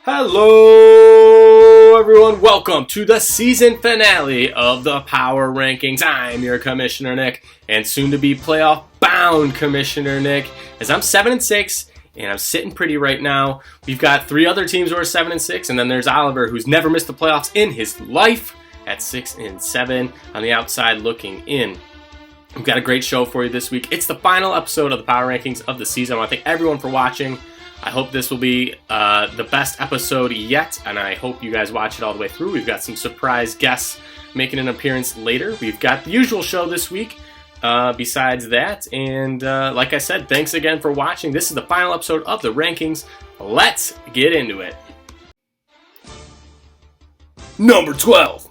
Hello, everyone. Welcome to the season finale of the Power Rankings. I'm your Commissioner Nick, and soon-to-be playoff-bound Commissioner Nick, as I'm 7-6, and I'm sitting pretty right now. We've got three other teams who are 7-6, and then there's Oliver, who's never missed the playoffs in his life, at 6-7 on the outside looking in. We've got a great show for you this week. It's the final episode of the Power Rankings of the season. I want to thank everyone for watching. I hope this will be the best episode yet, and I hope you guys watch it all the way through. We've got some surprise guests making an appearance later. We've got the usual show this week besides that, and like I said, thanks again for watching. This is the final episode of the rankings. Let's get into it. Number 12.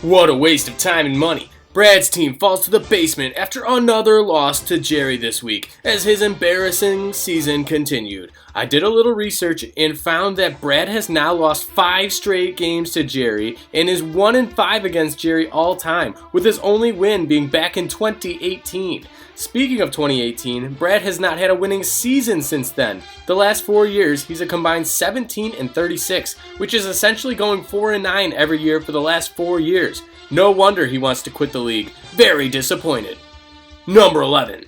What a waste of time and money. Brad's team falls to the basement after another loss to Jerry this week, as his embarrassing season continued. I did a little research and found that Brad has now lost 5 straight games to Jerry and is 1-5 against Jerry all time, with his only win being back in 2018. Speaking of 2018, Brad has not had a winning season since then. The last 4 years, he's a combined 17-36, which is essentially going 4-9 every year for the last 4 years. No wonder he wants to quit the league. Very disappointed. Number 11.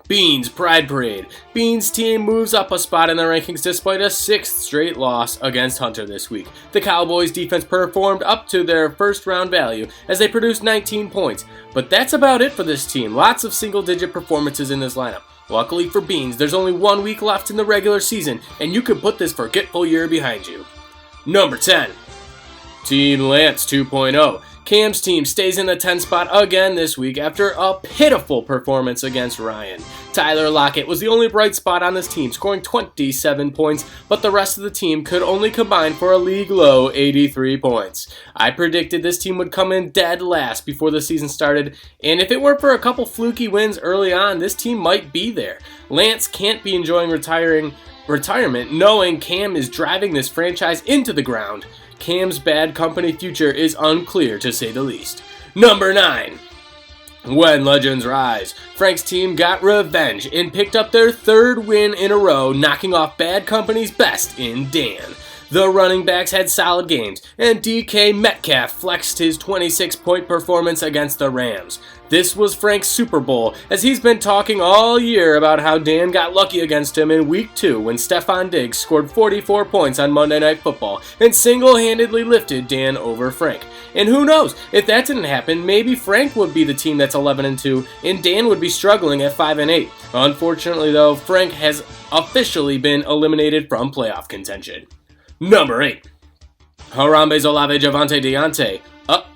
Beans Pride Parade. Beans' team moves up a spot in the rankings despite a 6th straight loss against Hunter this week. The Cowboys' defense performed up to their first round value as they produced 19 points. But that's about it for this team. Lots of single-digit performances in this lineup. Luckily for Beans, there's only 1 week left in the regular season, and you can put this forgetful year behind you. Number 10. Team Lance 2.0. Cam's team stays in the 10 spot again this week after a pitiful performance against Ryan. Tyler Lockett was the only bright spot on this team, scoring 27 points, but the rest of the team could only combine for a league-low 83 points. I predicted this team would come in dead last before the season started, and if it weren't for a couple fluky wins early on, this team might be there. Lance can't be enjoying retirement knowing Cam is driving this franchise into the ground. Cam's bad company future is unclear, to say the least. Number 9. When legends rise, Frank's team got revenge and picked up their 3rd win in a row, knocking off bad company's best in Dan. The running backs had solid games, and DK Metcalf flexed his 26-point performance against the Rams. This was Frank's Super Bowl, as he's been talking all year about how Dan got lucky against him in Week 2 when Stefon Diggs scored 44 points on Monday Night Football and single-handedly lifted Dan over Frank. And who knows, if that didn't happen, maybe Frank would be the team that's 11-2 and Dan would be struggling at 5-8. Unfortunately though, Frank has officially been eliminated from playoff contention. Number 8. Harambe's Olave Javonte Deontay.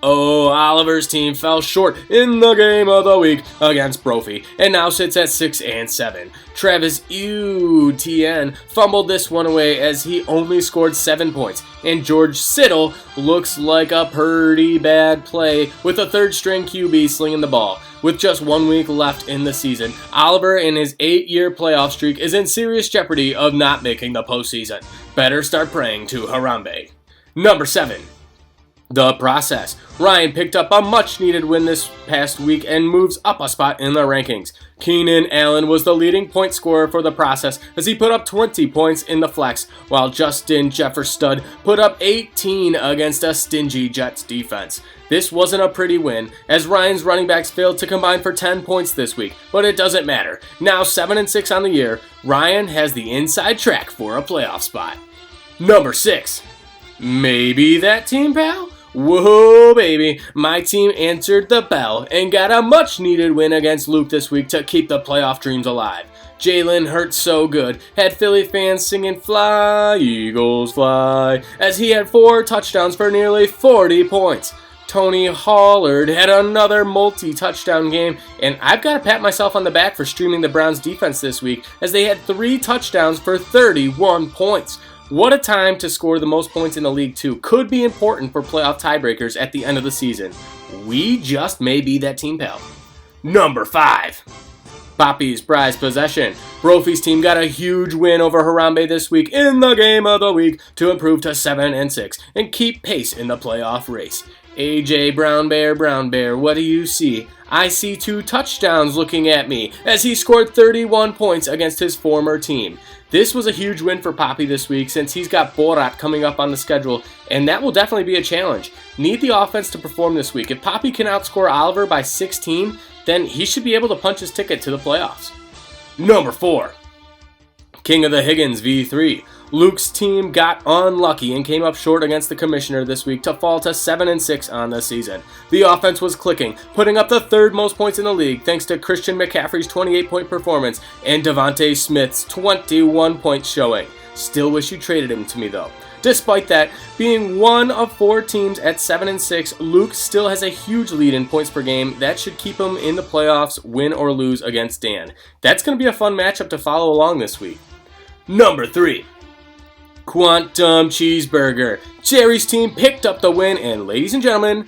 Oliver's team fell short in the game of the week against Brophy and now sits at 6-7. Travis Etienne fumbled this one away as he only scored 7 points, and George Kittle looks like a pretty bad play with a 3rd-string QB slinging the ball. With just 1 week left in the season, Oliver and his 8-year playoff streak is in serious jeopardy of not making the postseason. Better start praying to Harambe. Number 7. The Process. Ryan picked up a much-needed win this past week and moves up a spot in the rankings. Keenan Allen was the leading point scorer for the Process as he put up 20 points in the flex, while Justin Jefferson put up 18 against a stingy Jets defense. This wasn't a pretty win, as Ryan's running backs failed to combine for 10 points this week, but it doesn't matter. Now 7-6 on the year, Ryan has the inside track for a playoff spot. Number 6. Maybe that team, pal? Whoa, baby. My team answered the bell and got a much-needed win against Luke this week to keep the playoff dreams alive. Jalen Hurts so good had Philly fans singing "Fly, Eagles, fly," as he had 4 touchdowns for nearly 40 points. Tony Pollard had another multi-touchdown game, and I've got to pat myself on the back for streaming the Browns defense this week, as they had 3 touchdowns for 31 points. What a time to score the most points in the league, too. Could be important for playoff tiebreakers at the end of the season. We just may be that team, pal. Number 5. Poppy's prized possession. Brophy's team got a huge win over Harambe this week in the game of the week to improve to 7-6 and keep pace in the playoff race. AJ Brown Bear, what do you see? I see 2 touchdowns looking at me as he scored 31 points against his former team. This was a huge win for Poppy this week since he's got Borat coming up on the schedule, and that will definitely be a challenge. Need the offense to perform this week. If Poppy can outscore Oliver by 16, then he should be able to punch his ticket to the playoffs. Number 4. King of the Higgins V3. Luke's team got unlucky and came up short against the commissioner this week to fall to 7-6 on the season. The offense was clicking, putting up the 3rd most points in the league thanks to Christian McCaffrey's 28-point performance and Devontae Smith's 21-point showing. Still wish you traded him to me though. Despite that, being one of 4 teams at 7-6, Luke still has a huge lead in points per game. That should keep him in the playoffs, win or lose against Dan. That's going to be a fun matchup to follow along this week. Number 3. Quantum Cheeseburger. Jerry's team picked up the win, and ladies and gentlemen,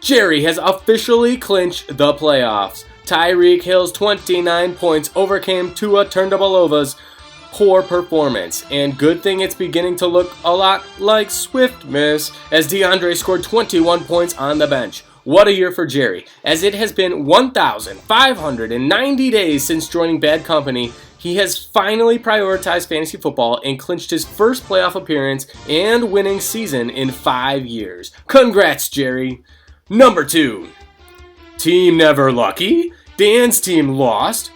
Jerry has officially clinched the playoffs. Tyreek Hill's 29 points overcame Tua Tagovailoa's poor performance, and good thing it's beginning to look a lot like Swift Miss as DeAndre scored 21 points on the bench. What a year for Jerry, as it has been 1,590 days since joining Bad Company. He has finally prioritized fantasy football and clinched his first playoff appearance and winning season in 5 years. Congrats, Jerry. Number 2. Team Never Lucky. Dan's team lost.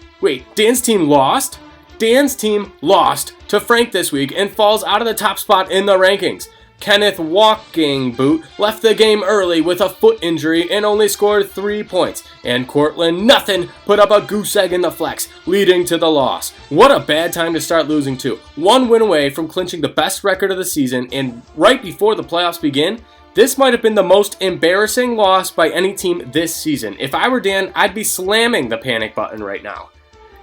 Dan's team lost? Dan's team lost to Frank this week and falls out of the top spot in the rankings. Kenneth Walking Boot left the game early with a foot injury and only scored 3 points. And Cortland Nothing put up a goose egg in the flex, leading to the loss. What a bad time to start losing to. 1 win away from clinching the best record of the season, and right before the playoffs begin, this might have been the most embarrassing loss by any team this season. If I were Dan, I'd be slamming the panic button right now.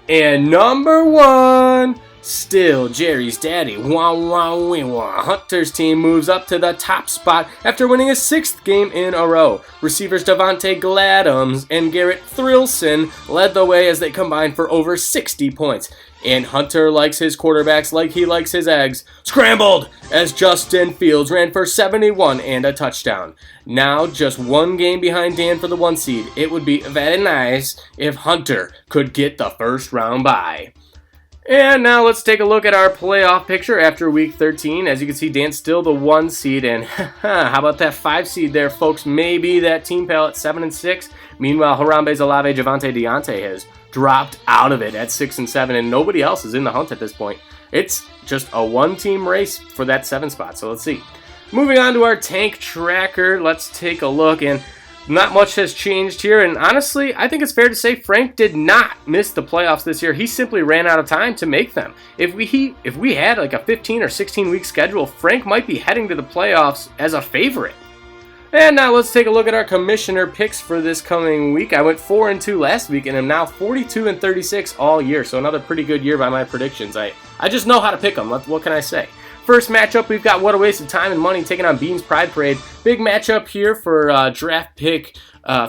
And number 1... still Jerry's daddy. Hunter's team moves up to the top spot after winning his 6th game in a row. Receivers Devontae Gladums and Garrett Thrillson led the way as they combined for over 60 points. And Hunter likes his quarterbacks like he likes his eggs. Scrambled as Justin Fields ran for 71 and a touchdown. Now just 1 game behind Dan for the 1 seed. It would be very nice if Hunter could get the first round bye. And now let's take a look at our playoff picture after week 13. As you can see, Dan's still the 1 seed, and how about that 5 seed there, folks? Maybe that team pal at 7-6. Meanwhile, Harambe Zalave Javante Deontay has dropped out of it at 6-7, and nobody else is in the hunt at this point. It's just a 1-team race for that 7 spot, so let's see. Moving on to our tank tracker, let's take a look, and not much has changed here, and honestly, I think it's fair to say Frank did not miss the playoffs this year. He simply ran out of time to make them. If we had like a 15 or 16 week schedule, Frank might be heading to the playoffs as a favorite. And now let's take a look at our commissioner picks for this coming week. I went 4-2 last week, and I'm now 42-36 all year, so another pretty good year by my predictions. I just know how to pick them. What can I say? First matchup, we've got What a Waste of Time and Money taking on Beans Pride Parade. Big matchup here for draft pick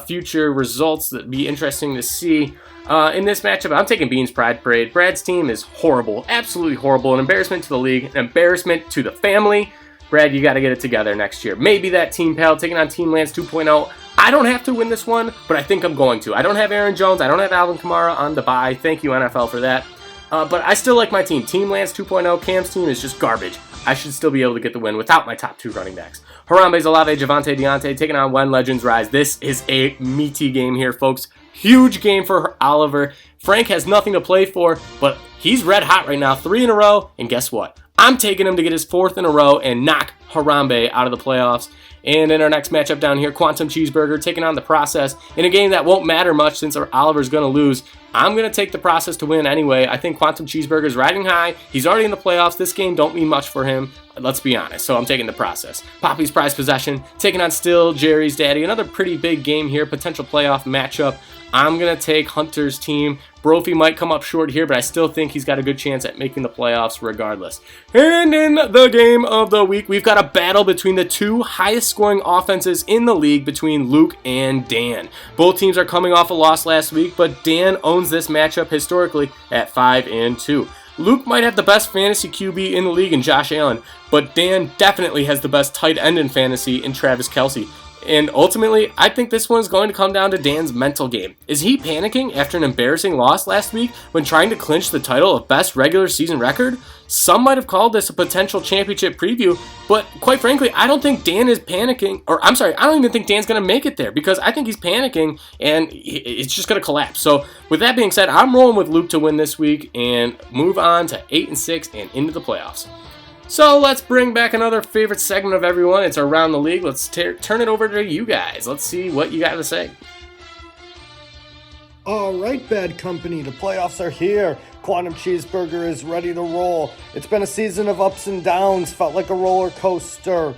future results that'd be interesting to see. In this matchup, I'm taking Beans Pride Parade. Brad's team is horrible, absolutely horrible, an embarrassment to the league, an embarrassment to the family. Brad, you got to get it together next year. Maybe that Team Pal taking on Team Lance 2.0. I don't have to win this one, but I think I'm going to. I don't have Aaron Jones. I don't have Alvin Kamara on the bye. Thank you, NFL, for that. But I still like my team. Team Lance 2.0, Cam's team is just garbage. I should still be able to get the win without my top 2 running backs. Harambe Zalave, Javante Deontay taking on When Legends Rise. This is a meaty game here, folks. Huge game for Oliver. Frank has nothing to play for, but he's red hot right now. 3 in a row, and guess what? I'm taking him to get his 4th in a row and knock Harambe out of the playoffs. And in our next matchup down here, Quantum Cheeseburger taking on The Process in a game that won't matter much since Oliver's going to lose. I'm going to take The Process to win anyway. I think Quantum Cheeseburger's riding high. He's already in the playoffs. This game don't mean much for him. Let's be honest. So I'm taking The Process. Poppy's Prized Possession taking on Still Jerry's Daddy. Another pretty big game here. Potential playoff matchup. I'm going to take Hunter's team. Brophy might come up short here, but I still think he's got a good chance at making the playoffs regardless. And in the game of the week, we've got a battle between the 2 highest scoring offenses in the league between Luke and Dan. Both teams are coming off a loss last week, but Dan owns this matchup historically at 5-2. Luke might have the best fantasy QB in the league in Josh Allen, but Dan definitely has the best tight end in fantasy in Travis Kelce. And ultimately, I think this one is going to come down to Dan's mental game. Is he panicking after an embarrassing loss last week when trying to clinch the title of best regular season record? Some might have called this a potential championship preview, but quite frankly, I don't think Dan is panicking, I don't even think Dan's going to make it there, because I think he's panicking and it's just going to collapse. So with that being said, I'm rolling with Luke to win this week and move on to 8-6 and into the playoffs. So let's bring back another favorite segment of everyone. It's Around the League. Let's turn it over to you guys. Let's see what you got to say. All right, Bad Company, the playoffs are here. Quantum Cheeseburger is ready to roll. It's been a season of ups and downs, felt like a roller coaster.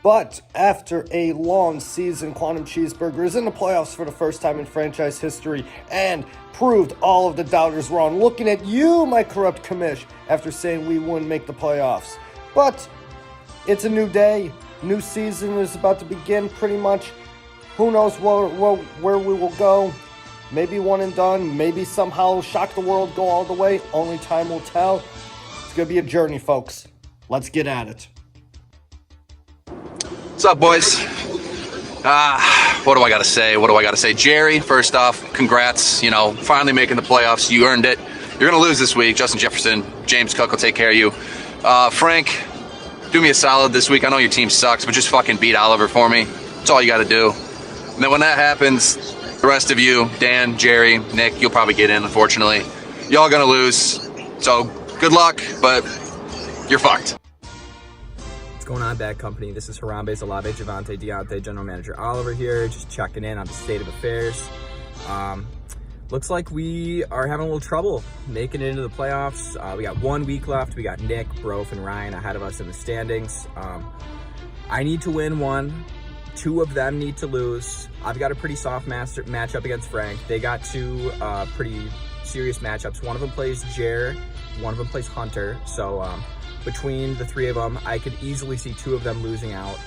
But after a long season, Quantum Cheeseburger is in the playoffs for the first time in franchise history and proved all of the doubters wrong. Looking at you, my corrupt commish, after saying we wouldn't make the playoffs. But it's a new day. New season is about to begin pretty much. Who knows where we will go. Maybe one and done. Maybe somehow shock the world, go all the way. Only time will tell. It's going to be a journey, folks. Let's get at it. What's up, boys? What do I got to say? Jerry, first off, congrats. Finally making the playoffs. You earned it. You're going to lose this week. Justin Jefferson, James Cook will take care of you. Frank, do me a solid this week. I know your team sucks, but just fucking beat Oliver for me. That's all you got to do. And then when that happens, the rest of you, Dan, Jerry, Nick, you'll probably get in, unfortunately. Y'all going to lose. So good luck, but you're fucked. What's going on, Bad Company? This is Harambe, Zalave, Javante, Deontay, General Manager Oliver here, just checking in on the state of affairs. Looks like we are having a little trouble making it into the playoffs. We got 1 week left. We got Nick, Brof, and Ryan ahead of us in the standings. I need to win one. 2 of them need to lose. I've got a pretty soft matchup against Frank. They got 2 pretty serious matchups. One of them plays Jer, one of them plays Hunter. So between the 3 of them, I could easily see 2 of them losing out.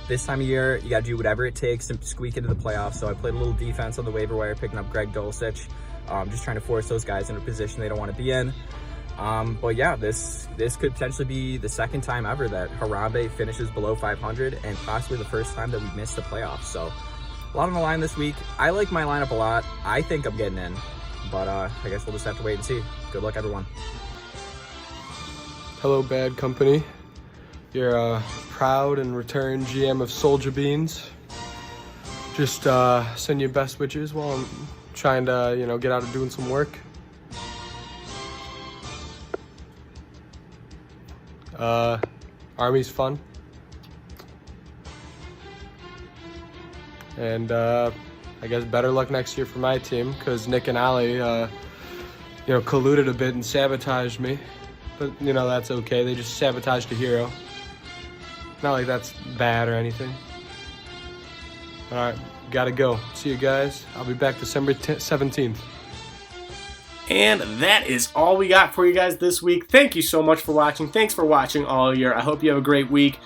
This time of year, you got to do whatever it takes to squeak into the playoffs. So I played a little defense on the waiver wire, picking up Greg Dulcich, just trying to force those guys into a position they don't want to be in. But yeah, this could potentially be the second time ever that Harambe finishes below 500 and possibly the first time that we missed the playoffs. So a lot on the line this week. I like my lineup a lot. I think I'm getting in, but I guess we'll just have to wait and see. Good luck, everyone. Hello, Bad Company. You're a proud and returned GM of Soldier Beans. Just send you best wishes while I'm trying to, get out of doing some work. Army's fun. And I guess better luck next year for my team, because Nick and Ali, colluded a bit and sabotaged me. But, that's okay. They just sabotaged a hero. Not like that's bad or anything. All right, gotta go. See you guys. I'll be back December 17th. And that is all we got for you guys this week. Thank you so much for watching. Thanks for watching all year. I hope you have a great week.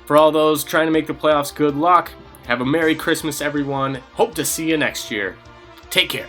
For all those trying to make the playoffs, good luck. Have a Merry Christmas, everyone. Hope to see you next year. Take care.